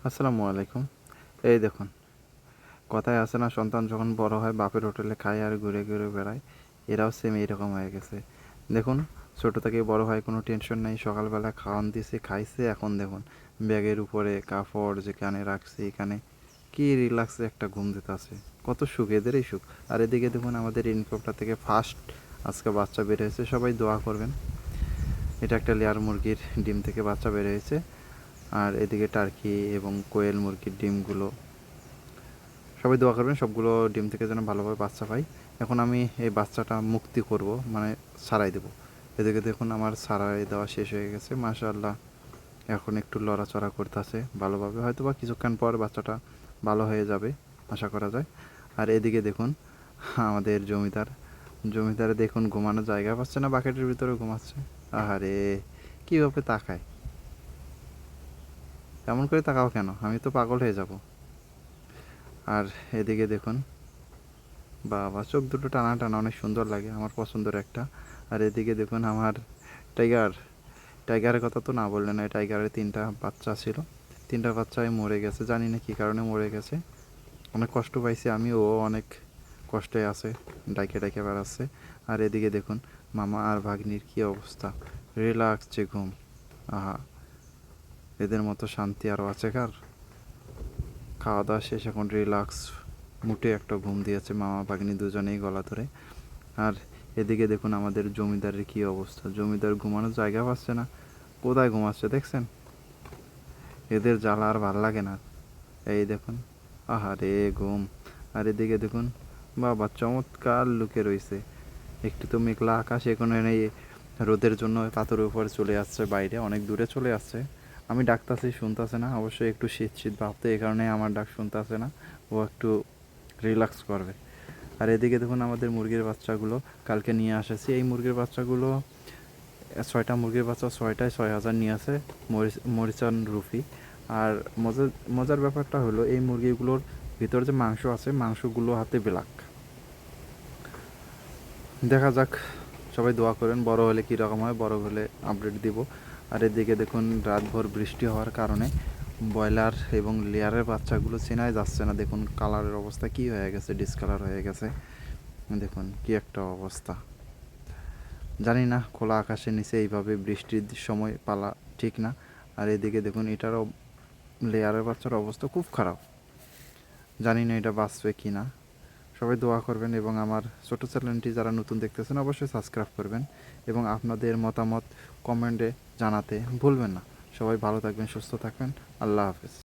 আসসালামু আলাইকুম। এই দেখুন, কথায় আছে না, সন্তান যখন বড় হয় বাপের হোটেলে খায় আর ঘুরে ঘুরে বেড়ায়। এরাও সেম এইরকম হয়ে গেছে। দেখুন, ছোট থেকে বড় হয় কোনো টেনশন নাই, সকালবেলা খাওয়ান দিছে, খাইছে। এখন দেখুন, ব্যাগের উপরে কাপড় যেখানে রাখছি এখানে কি রিল্যাক্সে একটা ঘুম দিতে আছে। কত সুখ, এদেরই সুখ। আর এদিকে দেখুন, আমাদের ইনকোপটা থেকে ফার্স্ট আজকে বাচ্চা বের হয়েছে, সবাই দোয়া করবেন। এটা একটা লেয়ার মুরগির ডিম থেকে বাচ্চা বের হয়েছে। আর এদিকে টার্কি এবং কোয়েল মুরগির ডিমগুলো, সবাই দোয়া করবেন সবগুলো ডিম থেকে যেন ভালোভাবে বাচ্চা পাই। এখন আমি এই বাচ্চাটা মুক্তি করব, মানে ছাড়াই দেবো। এদিকে দেখুন, আমার ছাড়াই দেওয়া শেষ হয়ে গেছে মাশাআল্লাহ। এখন একটু লড়াচড়া করতেছে ভালোভাবে, হয়তো বা কিছুক্ষণ পর বাচ্চাটা ভালো হয়ে যাবে আশা করা যায়। আর এদিকে দেখুন, আমাদের জমিদারে দেখুন ঘুমানোর জায়গা পাচ্ছে না, বাকেটের ভিতরে ঘুমাচ্ছে। আহারে, কীভাবে তাকায়, এমন করে তাকাও কেন? আমি তো পাগল হয়ে যাব। আর এদিকে দেখুন, বাবা, চোখ দুটো টানা টানা, অনেক সুন্দর লাগে, আমার পছন্দের একটা। আর এদিকে দেখুন আমার টাইগার, টাইগারের কথা তো না বললে না। টাইগারের 3টা বাচ্চা ছিল, 3টা বাচ্চাই মরে গেছে, জানি না কী কারণে মরে গেছে। অনেক কষ্ট পাইছি আমি, ও অনেক কষ্টে আছে, ডাইকে ডাইকে বেড়াচ্ছে। আর এদিকে দেখুন, মামা আর ভাগ্নির কী অবস্থা, রিল্যাক্স যে ঘুম। আহা, এদের মতো শান্তি আরও আছে কার? খাওয়া দাওয়া শেষ, এখন রিল্যাক্স মুটে একটা ঘুম দিয়েছে মামা ভাগ্নি দুজনেই গলা ধরে। আর এদিকে দেখুন আমাদের জমিদারের কী অবস্থা, জমিদার ঘুমানোর জায়গা পাচ্ছে না, কোথায় ঘুমাচ্ছে দেখছেন? এদের জ্বালা আর ভাল লাগে না। এই দেখুন, আহারে ঘুম। আর এদিকে দেখুন, বাবা চমৎকার লুকে রয়েছে। একটু তো মেঘলা আকাশ, এখন এই রোদের জন্য পাথরের উপরে চলে আসছে, বাইরে অনেক দূরে চলে আসছে। আমি ডাকতাছি, শুনতেছে না, অবশ্যই একটু শীত শীত ভাবতে, এই কারণে আমার ডাক শুনতেছে না। ও একটু রিল্যাক্স করবে। আর এদিকে দেখুন আমাদের মুরগির বাচ্চাগুলো কালকে নিয়ে এসেছি। এই মুরগির বাচ্চাগুলো 6টা মুরগির বাচ্চা, 6টায় 6,000 নিয়ে আসে মরিচান রুফি। আর মজার মজার ব্যাপারটা হলো, এই মুরগিগুলোর ভিতরে যে মাংস আছে, মাংসগুলো হাতে ব্ল্যাক। দেখা যাক, সবাই দোয়া করেন, বড় হলে কী রকম হয়, বড় হলে আপডেট দিব। আর এদিকে দেখুন, রাতভর বৃষ্টি হওয়ার কারণে ব্রয়লার এবং লেয়ারের বাচ্চাগুলো চেনাই যাচ্ছে না। দেখুন কালারের অবস্থা কী হয়ে গেছে, ডিসকালার হয়ে গেছে। দেখুন কি একটা অবস্থা, জানি না, খোলা আকাশের নিচে এইভাবে বৃষ্টির সময় পালা ঠিক না। আর এদিকে দেখুন, এটারও লেয়ারের বাচ্চার অবস্থা খুব খারাপ, জানি না এটা বাঁচবে কি না। সবাই দোয়া করবেন এবং আমার ছোটো চ্যানেলটি যারা নতুন দেখতেছেন অবশ্যই সাবস্ক্রাইব করবেন এবং আপনাদের মতামত কমেন্টে জানাতে ভুলবেন না। সবাই ভালো থাকবেন, সুস্থ থাকবেন। আল্লাহ হাফেজ।